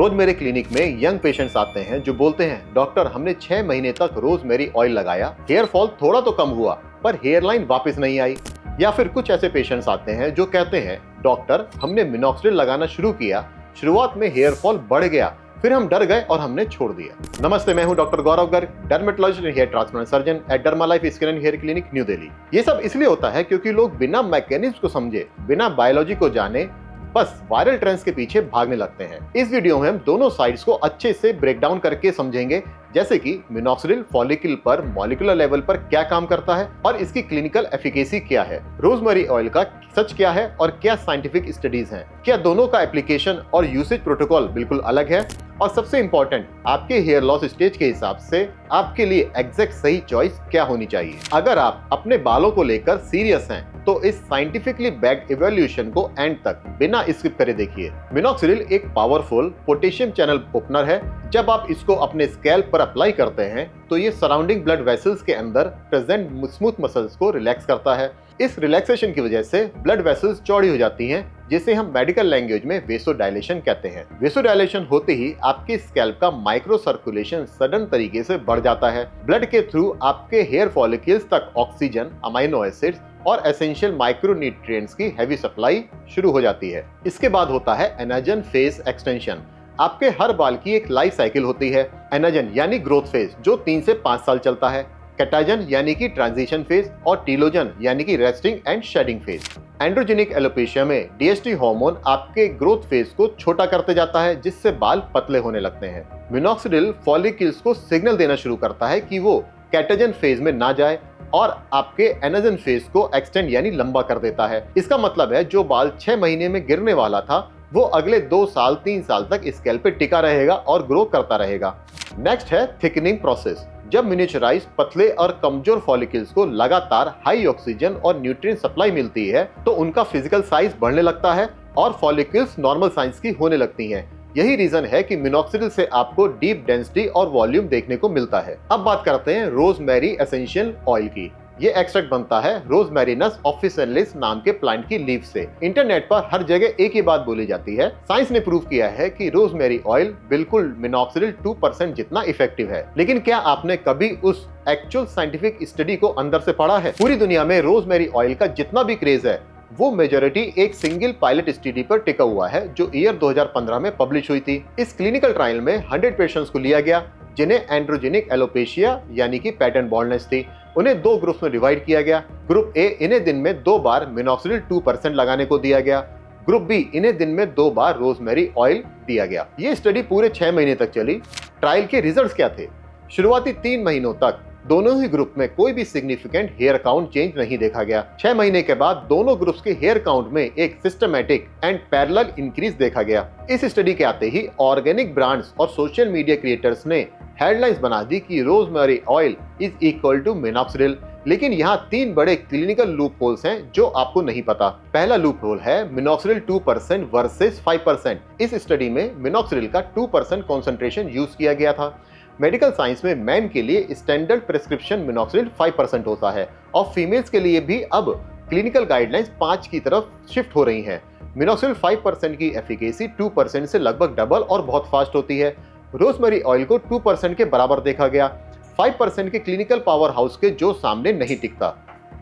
रोज मेरे क्लिनिक में young patients आते हैं जो बोलते हैं, डॉक्टर हमने 6 महीने तक रोजमेरी ऑयल लगाया, हेयर फॉल थोड़ा तो कम हुआ पर हेयर लाइन वापस नहीं आई। या फिर कुछ ऐसे पेशेंट्स आते हैं जो कहते हैं, डॉक्टर हमने मिनॉक्सिडिल लगाना शुरू किया, शुरुआत में हेयर फॉल बढ़ गया, फिर हम डर गए और हमने छोड़ दिया। नमस्ते, मैं हूं doctor Gaurav Garg, dermatologist and hair transplant surgeon at Derma Life Skin and Hair Clinic, New Delhi. ये सब इसलिए होता है क्योंकि लोग बिना मैकेनिज्म को समझे, बिना बायोलॉजी को जाने, बस वायरल ट्रेंड्स के पीछे भागने लगते हैं। इस वीडियो में हम दोनों साइड्स को अच्छे से ब्रेक डाउन करके समझेंगे, जैसे कि मिनॉक्सिडिल फॉलिकल पर मॉलिक्यूलर लेवल पर क्या काम करता है और इसकी क्लिनिकल एफिकेसी क्या है, रोजमेरी ऑयल का सच क्या है और क्या साइंटिफिक स्टडीज हैं, क्या दोनों का एप्लीकेशन और यूसेज प्रोटोकॉल बिल्कुल अलग है, और सबसे इंपॉर्टेंट, आपके हेयर लॉस स्टेज के हिसाब से आपके लिए एग्जैक्ट सही चॉइस क्या होनी चाहिए। अगर आप अपने बालों को लेकर सीरियस हैं तो इस साइंटिफिकली बैक्ड इवैल्यूएशन को एंड तक बिना स्किप करे देखिए। मिनॉक्सिडिल एक पावरफुल पोटेशियम चैनल ओपनर है। जब आप इसको अपने स्कैल्प पर अप्लाई करते हैं तो ये सराउंडिंग ब्लड वेसल्स के अंदर प्रेजेंट स्मूथ मसल्स को रिलैक्स करता है। इस रिलैक्सेशन की वजह से ब्लड वेसल्स चौड़ी हो जाती हैं, जिसे हम मेडिकल लैंग्वेज में वेसोडाइलेशन कहते हैं। वेसोडाइलेशन होते ही आपके स्कैल्प का माइक्रो सर्कुलेशन सडन तरीके से बढ़ जाता है। ब्लड के थ्रू आपके हेयर फॉलिकल्स तक ऑक्सीजन, अमाइनो एसिड्स और एसेंशियल माइक्रोन्यूट्रिएंट्स की हैवी सप्लाई शुरू हो जाती है। इसके बाद होता है एनाजन फेज एक्सटेंशन। आपके हर बाल की एक लाइफ साइकिल होती है। एनाजन यानी ग्रोथ फेज जो 3 से 5 साल चलता है, कैटाजन यानी कि ट्रांजिशन फेज और टीलोजन यानी कि resting and shedding phase. Androgenic alopecia में डीएसटी हार्मोन आपके ग्रोथ फेज को छोटा करते जाता है, जिससे बाल पतले होने लगते हैं। मिनॉक्सिडिल फॉलिकल्स को सिग्नल देना शुरू करता है कि वो कैटाजन फेज में ना जाए और आपके एनाजन फेज को एक्सटेंड यानी लंबा कर देता है। इसका मतलब है जो बाल 6 महीने में गिरने वाला था वो अगले 2 साल 3 साल तक स्कैल्प पे टिका रहेगा और ग्रो करता रहेगा। नेक्स्ट है थिकनिंग प्रोसेस। जब मिनिएचराइज पतले और कमजोर फॉलिकल्स को लगातार हाई ऑक्सीजन और न्यूट्रिएंट सप्लाई मिलती है तो उनका फिजिकल साइज बढ़ने लगता है और फॉलिकल्स नॉर्मल साइज की होने लगती हैं। यही रीजन है कि मिनॉक्सिडिल से आपको डीप डेंसिटी और वॉल्यूम देखने को मिलता है। अब बात करते हैं रोजमेरी एसेंशियल ऑयल की। ये एक्सट्रैक्ट बनता है रोजमेरिनस ऑफिशियलिस नाम के प्लांट की लीफ से। इंटरनेट पर हर जगह एक ही बात बोली जाती है, साइंस ने प्रूव किया है कि रोजमेरी ऑयल बिल्कुल मिनॉक्सिडिल 2% जितना इफेक्टिव है। लेकिन क्या आपने कभी उस एक्चुअल साइंटिफिक स्टडी को अंदर से पढ़ा है? पूरी दुनिया में रोजमेरी ऑयल का जितना भी क्रेज है वो मेजॉरिटी एक सिंगल पायलट स्टडी पर टिका हुआ है जो ईयर 2015 में पब्लिश हुई थी। इस क्लिनिकल ट्रायल में 100 पेशेंट्स को लिया गया जिन्हें एंड्रोजेनिक एलोपेशिया यानी कि पैटर्न बाल्डनेस थी। उन्हें 2 ग्रुप्स में डिवाइड किया गया। ग्रुप ए, इन्हें दिन में 2 बार मिनॉक्सिडिल 2% लगाने को दिया गया। ग्रुप बी, इन्हें दिन में 2 बार रोजमेरी ऑयल दिया गया। ये स्टडी पूरे 6 महीने तक चली। ट्रायल के रिजल्ट्स क्या थे? शुरुआती 3 महीनों तक दोनों ही ग्रुप में कोई भी सिग्निफिकेंट हेयर काउंट चेंज नहीं देखा गया। 6 महीने के बाद दोनों ग्रुप्स के हेयर काउंट में एक सिस्टमैटिक एंड पैरेलल इंक्रीज देखा गया। इस स्टडी के आते ही ऑर्गेनिक ब्रांड्स और सोशल मीडिया क्रिएटर्स ने हेडलाइंस बना दी कि rosemary oil is equal to minoxidil. लेकिन यहाँ 3 बड़े क्लिनिकल लूप होल्स हैं जो आपको नहीं पता। पहला लूप होल है मिनॉक्सिडिल 2% वर्सेस 5%। इस स्टडी में मिनॉक्सिडिल का 2% कॉन्सेंट्रेशन यूज किया गया था। मेडिकल साइंस में मैन के लिए स्टैंडर्ड प्रिस्क्रिप्शन मिनॉक्सिडिल 5% होता है और फीमेल्स के लिए भी अब क्लिनिकल गाइडलाइंस 5 की तरफ शिफ्ट हो रही हैं। मिनॉक्सिडिल 5% की एफिकेसी 2% से लगभग डबल और बहुत फास्ट होती है। रोजमेरी ऑयल को 2% के बराबर देखा गया, 5% के क्लिनिकल पावर हाउस के जो सामने नहीं टिकता।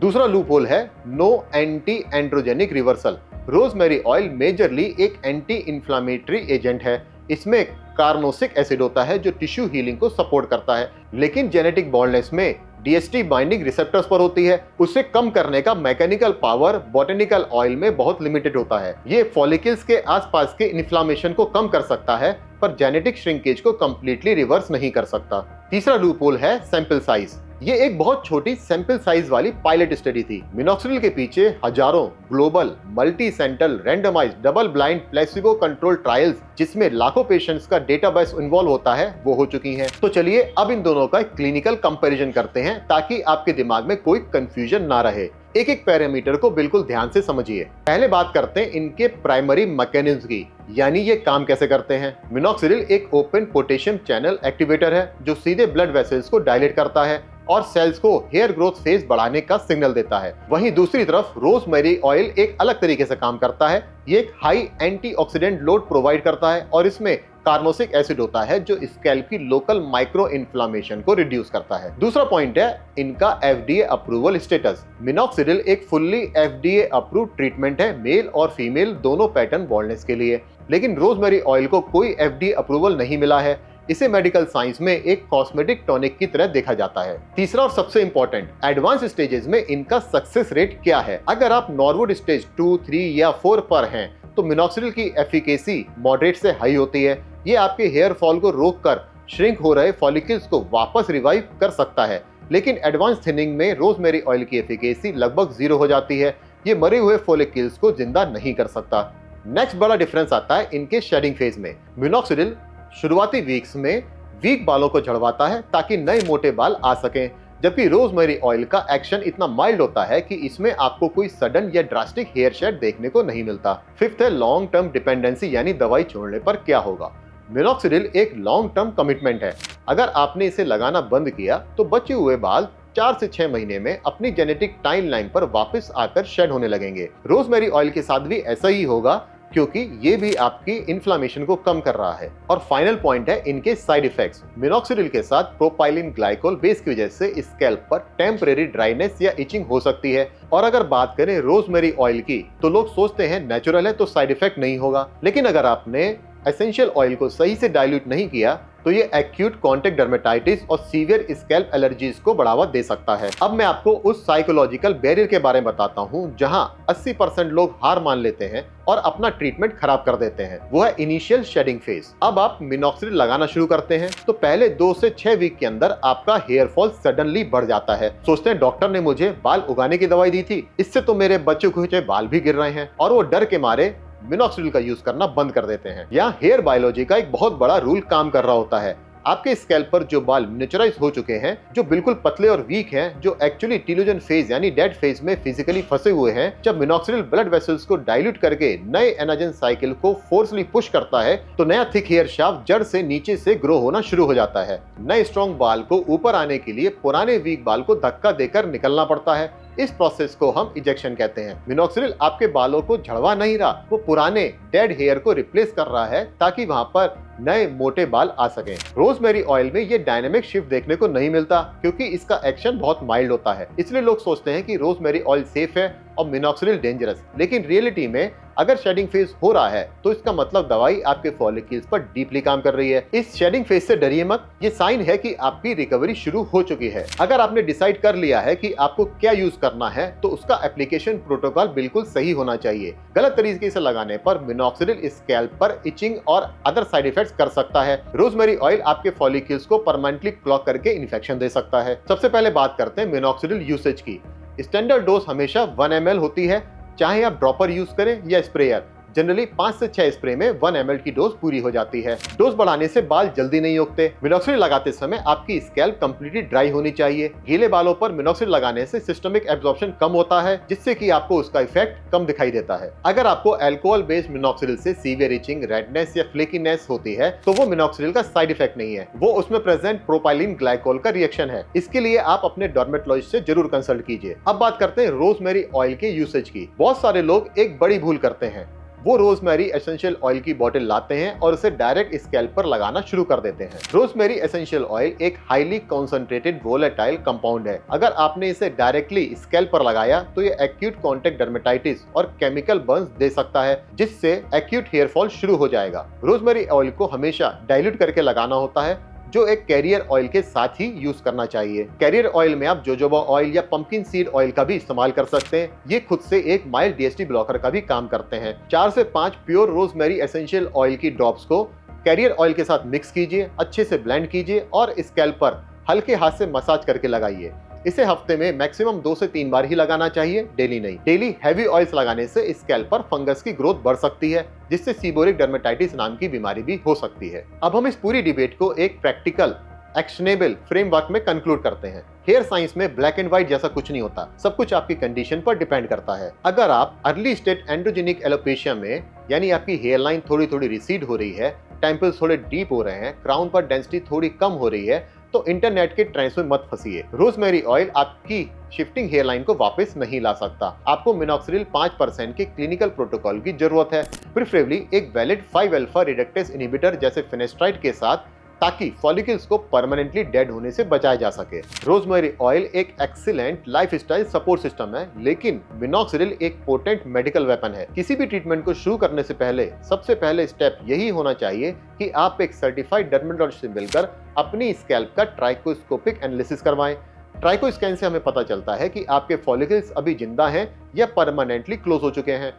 दूसरा लूप होल है no anti androgenic reversal. Rosemary oil majorly एक एंटी इंफ्लेमेटरी एजेंट है। इसमें कार्नोसिक एसिड होता है जो टिश्यू हीलिंग को सपोर्ट करता है, लेकिन जेनेटिक बाल्डनेस में डीएसटी बाइंडिंग रिसेप्टर्स पर होती है। उसे कम करने का मैकेनिकल पावर बोटेनिकल ऑयल में बहुत लिमिटेड होता है। ये फॉलिकल्स के आसपास के इन्फ्लामेशन को कम कर सकता है पर जेनेटिक श्रिंकेज को कंप्लीटली रिवर्स नहीं कर सकता। तीसरा लूप होल है सैंपल साइज। ये एक बहुत छोटी सैंपल साइज वाली पायलट स्टडी थी। मिनॉक्सिडिल के पीछे हजारों global multi centre randomised double blind placebo control trials जिसमें लाखों पेशेंट्स का डेटाबेस इन्वॉल्व होता है वो हो चुकी हैं। तो चलिए अब इन दोनों का क्लिनिकल कंपैरिजन करते हैं ताकि आपके दिमाग में कोई कंफ्यूजन ना रहे। एक एक पैरामीटर को बिल्कुल ध्यान से समझिए। पहले बात करते हैं इनके प्राइमरी मैकेनिज्म की, यानी ये काम कैसे करते हैं। मिनॉक्सिडिल एक ओपन पोटेशियम चैनल एक्टिवेटर है जो सीधे ब्लड वेसल्स को डायलेट करता है और सेल्स को हेयर ग्रोथ फेज बढ़ाने का सिग्नल देता है। वहीं दूसरी तरफ रोजमेरी ऑयल एक अलग तरीके से काम करता है। ये एक हाई एंटीऑक्सीडेंट लोड प्रोवाइड करता है और इसमें कार्नोसिक एसिड होता है जो स्कैल्प की लोकल माइक्रो इन्फ्लामेशन को रिड्यूस करता है। दूसरा पॉइंट है इनका FDA अप्रूवल स्टेटस। मिनॉक्सिडिल एक फुल्ली FDA अप्रूव्ड ट्रीटमेंट है मेल और फीमेल दोनों पैटर्न बॉल्डनेस के लिए, लेकिन रोजमेरी ऑयल को कोई FDA अप्रूवल नहीं मिला है। इसे मेडिकल साइंस में एक कॉस्मेटिक टॉनिक की तरह देखा जाता है। तीसरा और सबसे इंपॉर्टेंट, एडवांस स्टेजेस में इनका सक्सेस रेट क्या है। अगर आप नॉर्वुड स्टेज 2, 3 या 4 पर हैं तो मिनॉक्सिडिल की एफिकेसी मॉडरेट से हाई होती है। ये आपके हेयर फॉल को रोककर श्रिंक हो रहे फॉलिकल्स को वापस रिवाइव कर सकता है, लेकिन एडवांस थिनिंग में रोजमेरी ऑयल की एफिकेसी लगभग 0 हो जाती है। ये मरे हुए फॉलिकल्स को जिंदा नहीं कर सकता। नेक्स्ट बड़ा डिफरेंस आता है इनके शेडिंग फेज में। मिनॉक्सिडिल शुरुआती वीक्स में वीक बालों को झड़वाता है ताकि नए मोटे बाल आ सकें, जबकि रोजमेरी ऑयल का एक्शन इतना माइल्ड होता है कि इसमें आपको कोई सडन या ड्रास्टिक हेयर शेड देखने को नहीं मिलता। फिफ्थ है लॉन्ग टर्म डिपेंडेंसी, यानी दवाई छोड़ने पर क्या होगा। मिनॉक्सिडिल एक लॉन्ग टर्म कमिटमेंट है। अगर आपने इसे लगाना बंद किया तो बचे हुए बाल 4 से 6 महीने में अपनी जेनेटिक टाइम लाइन पर वापस आकर शेड होने लगेंगे। रोजमेरी ऑयल के साथ भी ऐसा ही होगा, क्योंकि ये भी आपकी इन्फ्लामेशन को कम कर रहा है। और फाइनल पॉइंट है इनके साइड इफेक्ट्स। मिनॉक्सिडिल के साथ प्रोपाइलिन ग्लाइकोल बेस की वजह से स्कैल्प पर टेम्परेरी ड्राइनेस या इचिंग हो सकती है। और अगर बात करें रोजमेरी ऑयल की तो लोग सोचते हैं नेचुरल है तो साइड इफेक्ट नहीं होगा, लेकिन अगर आपने एसेंशियल ऑयल को सही से डाइल्यूट नहीं किया तो ये एक्यूट कॉन्टैक्ट डर्मेटाइटिस और सीवियर स्कैल्प एलर्जीज को बढ़ावा दे सकता है। अब मैं आपको उस साइकोलॉजिकल बैरियर के बारे में बताता हूँ जहाँ 80% लोग हार मान लेते हैं और अपना ट्रीटमेंट खराब कर देते हैं। वो है इनिशियल शेडिंग फेज। अब आप मिनॉक्सिडिल लगाना शुरू करते हैं तो पहले 2 से 6 वीक के अंदर आपका हेयर फॉल सडनली बढ़ जाता है। सोचते हैं डॉक्टर ने मुझे बाल उगाने की दवाई दी थी, इससे तो मेरे बच्चों के बाल भी गिर रहे हैं, और वो डर के मारे मिनॉक्सिडिल का यूज करना बंद कर देते हैं। यहाँ हेयर बायोलॉजी का एक बहुत बड़ा रूल काम कर रहा होता है। आपके स्कैल्प पर जो बाल मिनिचराइज हो चुके हैं, जो बिल्कुल पतले और वीक हैं, जो एक्चुअली टीलोजन फेज यानी डेड फेज में फिजिकली फंसे हुए हैं, जब मिनॉक्सिडिल ब्लड वेसल्स को डाइल्यूट करके नए एनाजन साइकिल को फोर्सली पुश करता है तो नया थिक हेयर शाफ्ट जड़ से नीचे से ग्रो होना शुरू हो जाता है। नए स्ट्रॉन्ग बाल को ऊपर आने के लिए पुराने वीक बाल को धक्का देकर निकलना पड़ता है। इस प्रोसेस को हम इजेक्शन कहते हैं। मिनॉक्सिडिल आपके बालों को झड़वा नहीं रहा, वो पुराने डेड हेयर को रिप्लेस कर रहा है ताकि वहां पर नए मोटे बाल आ सकें। रोजमेरी ऑयल में ये डायनेमिक शिफ्ट देखने को नहीं मिलता क्योंकि इसका एक्शन बहुत माइल्ड होता है। इसलिए लोग सोचते हैं कि रोजमेरी ऑयल सेफ है और मिनॉक्सिडिल डेंजरस, लेकिन रियलिटी में अगर शेडिंग फेज हो रहा है तो इसका मतलब दवाई आपके फॉलिकल्स पर डीपली काम कर रही है। इस शेडिंग फेज से डरिए मत, ये साइन है कि आपकी रिकवरी शुरू हो चुकी है। अगर आपने डिसाइड कर लिया है कि आपको क्या यूज करना है तो उसका एप्लीकेशन प्रोटोकॉल बिल्कुल सही होना चाहिए। गलत तरीके से लगाने पर मिनॉक्सिडिल स्कैल्प पर इचिंग और अदर साइड इफेक्ट्स कर सकता है। रोजमेरी ऑयल आपके फॉलिकल्स को परमानेंटली क्लॉग करके इन्फेक्शन दे सकता है। सबसे पहले बात करते हैं मिनॉक्सिडिल यूसेज की। स्टैंडर्ड डोज हमेशा 1 ml होती है, चाहे आप ड्रॉपर यूज करें या स्प्रेयर। जनरली 5 से 6 स्प्रे में 1 ml की डोज पूरी हो जाती है। डोज बढ़ाने से बाल जल्दी नहीं उगते। मिनॉक्सिडिल लगाते समय आपकी स्कैल्प कंप्लीटली ड्राई होनी चाहिए। गीले बालों पर मिनॉक्सिडिल लगाने से सिस्टमिक एब्जॉर्प्शन कम होता है, जिससे कि आपको उसका इफेक्ट कम दिखाई देता है। अगर आपको अल्कोहल बेस्ड मिनॉक्सिडिल से सीवियर इचिंग, रेडनेस या फ्लेकीनेस होती है तो वो मिनॉक्सिडिल का साइड इफेक्ट नहीं है, वो उसमें प्रेजेंट प्रोपाइलिन ग्लाइकोल का रिएक्शन है। इसके लिए आप अपने डर्मेटोलॉजिस्ट से जरूर कंसल्ट कीजिए। अब बात करते हैं रोजमेरी ऑयल के यूसेज की। बहुत सारे लोग एक बड़ी भूल करते हैं, वो रोजमेरी एसेंशियल ऑयल की बोतल लाते हैं और उसे डायरेक्ट स्कैल्प पर लगाना शुरू कर देते हैं। रोजमेरी एसेंशियल ऑयल एक हाईली कॉन्सेंट्रेटेड वोलेटाइल कंपाउंड है। अगर आपने इसे डायरेक्टली स्कैल्प पर लगाया तो ये एक्यूट कॉन्टैक्ट डर्मेटाइटिस और केमिकल बर्न्स दे सकता है, जिससे एक्यूट हेयर फॉल शुरू हो जाएगा। रोजमेरी ऑयल को हमेशा डाइल्यूट करके लगाना होता है, जो एक कैरियर ऑयल के साथ ही यूज करना चाहिए। कैरियर ऑयल में आप जोजोबा ऑयल या पंपकिन सीड ऑयल का भी इस्तेमाल कर सकते हैं। ये खुद से एक माइल्ड डीएसटी ब्लॉकर का भी काम करते हैं। 4 से 5 प्योर रोजमेरी एसेंशियल ऑयल की ड्रॉप्स को कैरियर ऑयल के साथ मिक्स कीजिए, अच्छे से ब्लेंड कीजिए और स्कैल्प पर हल्के हाथ से मसाज करके लगाइए। इसे हफ्ते में मैक्सिमम 2 से 3 बार ही लगाना चाहिए, डेली नहीं। डेली हैवी ऑयल्स लगाने से स्कैल्प पर फंगस की ग्रोथ बढ़ सकती है, जिससे सीबोरिक डर्मेटाइटिस नाम की बीमारी भी हो सकती है। अब हम इस पूरी डिबेट को एक प्रैक्टिकल एक्शनेबल फ्रेमवर्क में कंक्लूड करते हैं। हेयर साइंस में ब्लैक एंड व्हाइट जैसा कुछ नहीं होता, सब कुछ आपकी कंडीशन पर डिपेंड करता है। अगर आप अर्ली स्टेज एंड्रोजेनिक एलोपेशिया में, यानी आपकी हेयर लाइन थोड़ी थोड़ी रिसीड हो रही है, टेम्पल्स थोड़े डीप हो रहे हैं, क्राउन पर डेंसिटी थोड़ी कम हो रही है, तो इंटरनेट के ट्रेंड्स में मत फंसिए। रोजमेरी ऑयल आपकी शिफ्टिंग हेयरलाइन को वापस नहीं ला सकता। आपको मिनॉक्सिडिल 5% के क्लिनिकल प्रोटोकॉल की जरूरत है, प्रेफरेबली एक वैलिड 5 अल्फा रिडक्टेज इनहिबिटर जैसे फिनेस्ट्राइड के साथ, ताकि फॉलिकल्स को परमानेंटली डेड होने से बचाया जा सके। रोजमेरी ऑयल एक एक्सीलेंट लाइफस्टाइल सपोर्ट सिस्टम है, लेकिन मिनॉक्सिडिल एक पोटेंट मेडिकल वेपन है। किसी भी ट्रीटमेंट को शुरू करने से पहले सबसे पहले स्टेप यही होना चाहिए कि आप एक सर्टिफाइड डर्मेटोलॉजिस्ट से मिलकर अपनी स्कैल्प का ट्राइकोस्कोपिक एनालिसिस करवाएं। ट्राइको स्कैन से हमें पता चलता है कि आपके फॉलिकल्स अभी जिंदा हैं या परमानेंटली क्लोज हो चुके हैं।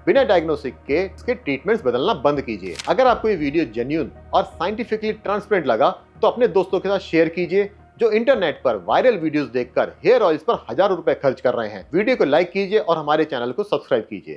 बिना डायग्नोसिस के इसके ट्रीटमेंट्स बदलना बंद कीजिए। अगर आपको ये वीडियो जेन्युइन और साइंटिफिकली ट्रांसपेरेंट लगा तो अपने दोस्तों के साथ शेयर कीजिए जो इंटरनेट पर वायरल वीडियोस देखकर हेयर ऑयल्स पर हजारों रुपए खर्च कर रहे हैं। वीडियो को लाइक कीजिए और हमारे चैनल को सब्सक्राइब कीजिए।